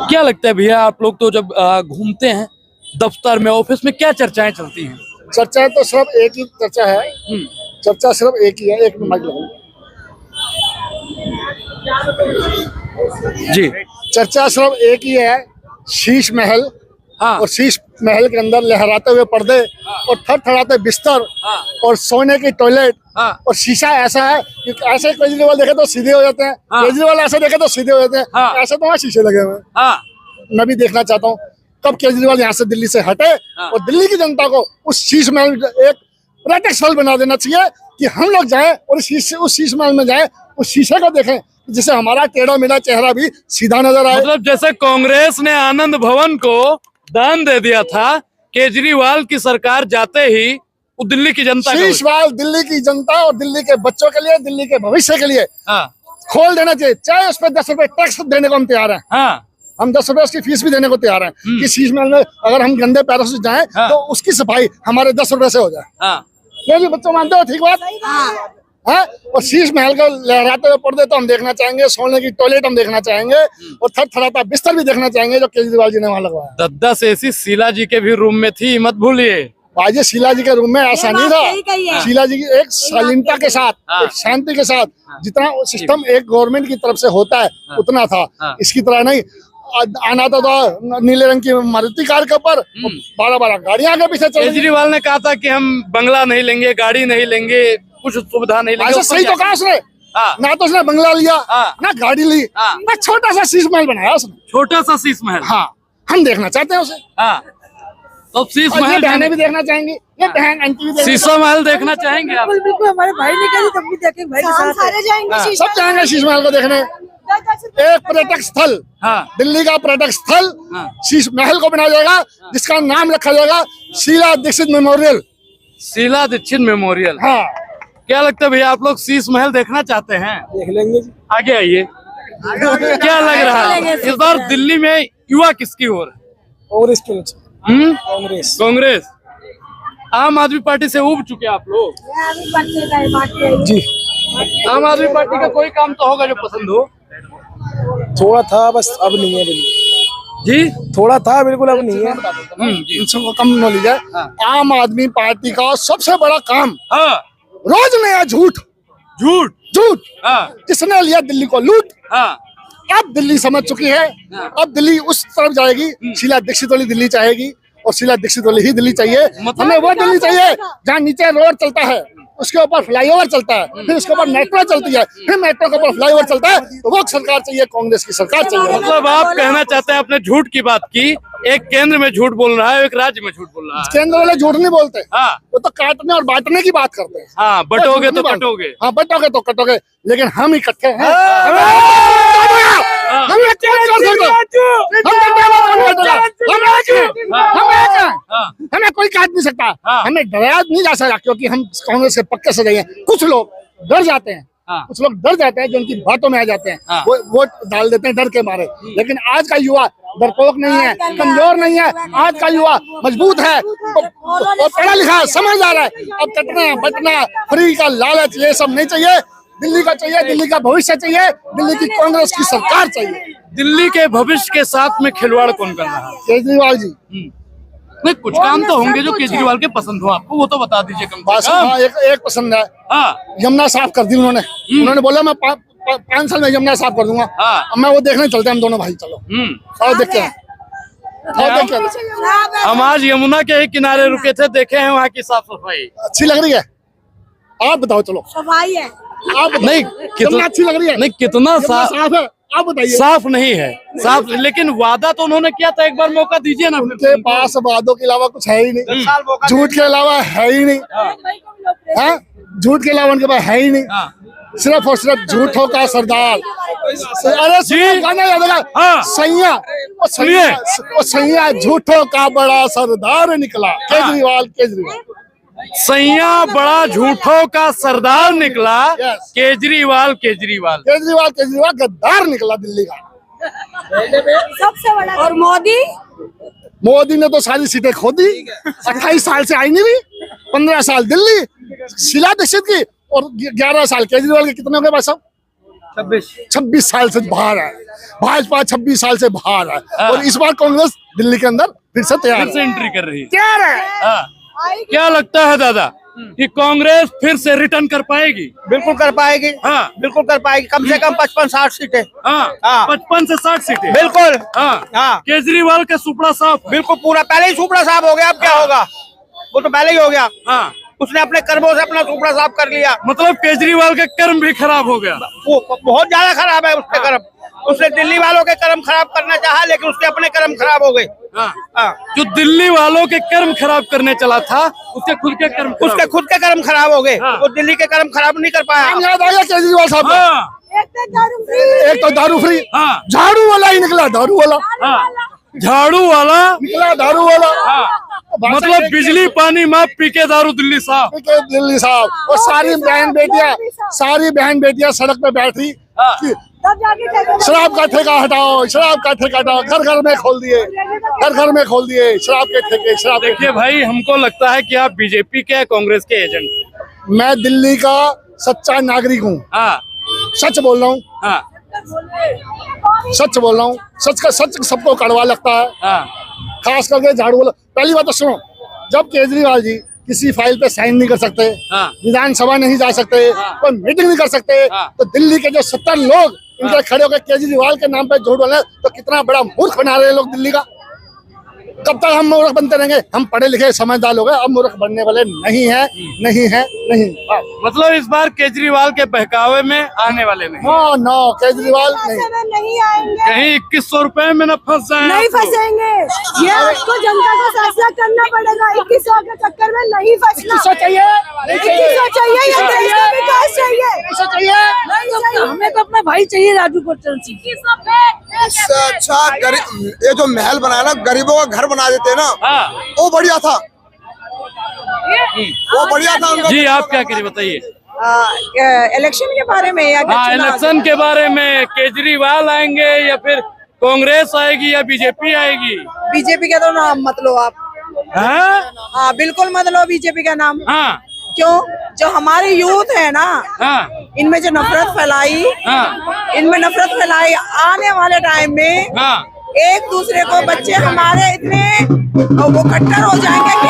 क्या लगता है भैया, आप लोग तो जब घूमते हैं दफ्तर में, ऑफिस में, क्या चर्चाएं चलती हैं? चर्चा तो सिर्फ एक ही चर्चा है, चर्चा सिर्फ एक ही है। एक मिनट जी। चर्चा सिर्फ एक ही है, शीश महल। हाँ। और शीश महल के अंदर लहराते हुए पर्दे और थरथराते बिस्तर और सोने की टॉयलेट और शीशा ऐसा है कि ऐसे केजरीवाल देखे तो सीधे हो जाते हैं, केजरीवाल ऐसे देखे तो सीधे हो जाते हैं, ऐसे तो वहाँ शीशे लगे हुए हैं। मैं भी देखना चाहता हूँ कब केजरीवाल यहाँ से दिल्ली से हटे और दिल्ली की जनता को उस शीश महल एक पर्यटक स्थल बना देना चाहिए कि हम लोग जाएं और उस शीश महल में जाएं, उस शीशे को देखें जिससे हमारा टेढ़ा मेढ़ा चेहरा भी सीधा नजर आए। मतलब जैसे कांग्रेस ने आनंद भवन को दान दे दिया था, केजरीवाल की सरकार जाते ही वो दिल्ली की जनता शीश महल दिल्ली की जनता और दिल्ली के बच्चों के लिए, दिल्ली के भविष्य के लिए खोल देना चाहिए। चाहे उस पर 10 रुपए टैक्स देने को हम तैयार हैं। हम 10 रुपए उसकी फीस भी देने को तैयार हैं कि शीश महल में अगर हम गंदे पैरों से जाएं तो उसकी सफाई हमारे 10 रुपए से हो जाए। ये भी बच्चों मानते हो? ठीक बात है। और शीश महल को लहराते हुए पर्दे तो हम देखना चाहेंगे, सोने की टॉयलेट हम देखना चाहेंगे और थरथराता बिस्तर भी देखना चाहेंगे जो केजरीवाल जी ने वहाँ लगवाया। 10 एसी शीला जी के भी रूम में थी, मत भूलिए। आज शीला जी के रूम में ऐसा नहीं था। शीला जी की एक शालीनता के साथ, एक शांति के साथ, जितना सिस्टम एक गवर्नमेंट की तरफ से होता है उतना था। इसकी तरह नहीं आना तो नीले रंग की मारुति कार के ऊपर 12 गाड़ियां आगे पीछे चल। केजरीवाल ने कहा था कि हम बंगला नहीं लेंगे, गाड़ी नहीं लेंगे, कुछ सुविधा नहीं लेंगे। सही तो कहा उसने। ना तो उसने बंगला लिया ना गाड़ी ली, ना छोटा सा शीश महल बनाया उसने। छोटा सा शीश महल। हाँ, हम देखना चाहते हैं उसे। तो शीश महल बहनें भी देखना चाहेंगे, ये बहन आंटी भी शीशा महल देखना चाहेंगे आप? बिल्कुल, हमारे भाई ने कहा तब भी देखेंगे, भाई के साथ सारे जाएंगे। सब जाएंगे शीश महल को देखने। एक पर्यटक स्थल, दिल्ली का पर्यटक स्थल शीश महल को बनाया जाएगा जिसका नाम रखा जाएगा शीला दीक्षित मेमोरियल। शीला दीक्षित मेमोरियल। हाँ। क्या लगता है भैया, आप लोग शीश महल देखना चाहते हैं? देख लेंगे। आगे आइए। क्या लग रहा है इस बार दिल्ली में युवा किसकी ओर है? कांग्रेस। कांग्रेस। आम आदमी पार्टी से उब चुके आप लोग जी। आम आदमी पार्टी का कोई काम तो होगा जो पसंद हो? थोड़ा था, बस अब नहीं है जी। थोड़ा था, बिल्कुल अब नहीं है। इनको कम नॉलेज है। आम आदमी पार्टी का सबसे बड़ा काम रोज नया झूठ झूठ झूठ। किसने लिया दिल्ली को लूट। अब दिल्ली समझ चुकी है, अब दिल्ली उस तरफ जाएगी। शीला दीक्षित वाली दिल्ली चाहेगी और शीला दीक्षित वाली ही दिल्ली चाहिए। हमें वो दिल्ली चाहिए जहाँ नीचे रोड चलता है, उसके ऊपर फ्लाईओवर चलता है, फिर उसके ऊपर मेट्रो चलती है, फिर मेट्रो के ऊपर फ्लाईओवर चलता है। तो वो सरकार चाहिए, कांग्रेस की सरकार चाहिए। मतलब आप कहना चाहते हैं, आपने झूठ की बात की, एक केंद्र में झूठ बोल रहा है, एक राज्य में झूठ बोल रहा है। केंद्र वाले झूठ नहीं बोलते, वो तो काटने और बांटने की बात करते हैं। बटोगे तो कटोगे। बटोगे तो कटोगे, लेकिन हम इकट्ठे हैं। हमें कोई काट नहीं सकता, हमें डराया नहीं जा सकता, क्योंकि हम कांग्रेस के पक्के से हैं। कुछ लोग डर जाते हैं, कुछ लोग डर जाते हैं जो उनकी बातों में आ जाते हैं, वो वोट डाल देते हैं डर के मारे। लेकिन आज का युवा डरपोक नहीं है, कमजोर नहीं है। आज का युवा मजबूत है और पढ़ा लिखा है, समझदार है। अब कटना बटना फ्री का लालच ये सब नहीं चाहिए। दिल्ली का चाहिए, दिल्ली का भविष्य चाहिए, दिल्ली की कांग्रेस की सरकार चाहिए। दिल्ली के भविष्य के साथ में खिलवाड़ कौन कर रहा है? केजरीवाल जी। नहीं, कुछ काम तो होंगे जो केजरीवाल के पसंद हो आपको, वो तो बता दीजिए कम से कम। एक पसंद है, यमुना साफ कर दी उन्होंने। उन्होंने बोला मैं 5 साल में यमुना साफ कर दूंगा। अब मैं वो देखने चलते हैं हम दोनों भाई, चलो और देखते हैं। हम आज यमुना के ही किनारे रुके थे, देखे हैं वहाँ की साफ सफाई। अच्छी लग रही है? आप बताओ। चलो सफाई है नहीं, कितना अच्छी लग रही है? नहीं, कितना साफ है आप बताइए। साफ नहीं है, साफ, लेकिन वादा तो उन्होंने किया था। एक बार मौका दीजिए ना। उनके पास वादों के अलावा कुछ है ही नहीं, झूठ के अलावा है ही नहीं। झूठ के अलावा उनके पास है ही नहीं, सिर्फ और सिर्फ झूठों का सरदार। अरे गाना याद है, सैया सैया झूठों का बड़ा सरदार निकला। केजरीवाल सैया बड़ा झूठों का सरदार निकला। केजरीवाल गद्दार निकला दिल्ली का सबसे बड़ा। और मोदी ने तो सारी सीटें खो दी। 28 साल से आई नहीं भी, 15 साल दिल्ली शीला दीक्षित की और 11 साल केजरीवाल के। कितने हो गए भाई साहब? 26 साल से बाहर है, भाजपा 26 साल से बाहर है, और इस बार कांग्रेस दिल्ली के अंदर फिर से तैयार फिर से एंट्री कर रही है। तैयार है। हाँ। क्या लगता है दादा कि कांग्रेस फिर से रिटर्न कर पाएगी? बिल्कुल कर पाएगी। हाँ। बिल्कुल कर पाएगी, कम से कम 55-60 सीटें। हाँ। हाँ। 55 से 60 सीटें। बिल्कुल। हाँ। हाँ। केजरीवाल का सुपड़ा साफ। बिल्कुल पूरा, पहले ही सुपड़ा साफ हो गया, अब क्या होगा? वो तो पहले ही हो गया। हाँ। उसने अपने कर्मों से अपना सुपड़ा साफ कर लिया। मतलब केजरीवाल का कर्म भी खराब हो गया। वो बहुत ज्यादा खराब है उसके कर्म। उसने दिल्ली वालों के कर्म खराब करना चाहा, लेकिन उसके अपने कर्म खराब हो गए। हाँ। हाँ। जो दिल्ली वालों के कर्म खराब करने चला था, उसके खुद के कर्म खराब उसके खुद के कर्म खराब हो गए। हाँ। वो दिल्ली के कर्म खराब नहीं कर पाया। याद आ गया केजरीवाल साहब का? हाँ। एक तो दारू फ्री, हाँ। झाड़ू वाला ही निकला, दारू वाला हाँ। झाड़ू वाला निकला, दारू वाला। हाँ। मतलब बिजली पानी माफ पी के दारू दिल्ली साहब। दिल्ली साहब, और सारी बहन बेटियां सड़क पे बैठी हाँ। कि तब जाके शराब का ठेका हटाओ, शराब का ठेका हटाओ। घर घर में खोल दिए, घर घर में खोल दिए शराब के ठेके, शराब के देखिए भाई, हमको लगता है कि आप बीजेपी के या कांग्रेस के एजेंट। ठेके। मैं दिल्ली का सच्चा नागरिक हूँ, हाँ। सच बोल रहा हूँ, हाँ। सच बोल रहा हूँ। सच का सच सबको कड़वा लगता है, हाँ। खास करके झाड़ू वाला। पहली बात तो सुनो, जब केजरीवाल जी किसी फाइल पे साइन नहीं कर सकते, हाँ। विधानसभा नहीं जा सकते, कोई मीटिंग नहीं कर सकते, हाँ। तो दिल्ली के जो 70 लोग इनके खड़े होकर केजरीवाल के नाम पे झूठ बोले, तो कितना बड़ा मूर्ख बना रहे हैं लोग दिल्ली का। कब तक हम मूर्ख बनते रहेंगे? हम पढ़े लिखे समझदार लोग हैं, अब मूर्ख बनने वाले नहीं है, नहीं है, नहीं। मतलब इस बार केजरीवाल के बहकावे में आने वाले नहीं। नो नो, केजरीवाल नहीं। नहीं आएंगे, कहीं 2100 रुपए में न फंस जाए। नहीं फंसेंगे। ये आपको जनता को फैसला करना पड़ेगा। 2100 के चक्कर में नहीं फंसना। 2100 चाहिए, 2100 चाहिए, ये देश का विकास चाहिए। 2100 चाहिए। हमें तो अपना भाई चाहिए, राजू कोटल सिंह। इससे अच्छा ये जो महल बनाया ना, गरीबों का घर बना देते हैं ना, हाँ। वो बढ़िया था, वो बढ़िया था उनका। जी आप क्या करिए बताइए। इलेक्शन के बारे में या हाँ, इलेक्शन के बारे में केजरीवाल आएंगे या फिर कांग्रेस आएगी या बीजेपी आएगी? बीजेपी का तो नाम मत लो आप। हाँ? हाँ, बिल्कुल मत लो बीजेपी का नाम। हाँ। क्यों? जो हमारे यूथ है ना, हाँ। इनमें जो नफरत फैलाई, हाँ। इनमें नफरत फैलाई, आने वाले टाइम में हाँ। एक दूसरे को, बच्चे हमारे इतने वो कट्टर हो जाएंगे कि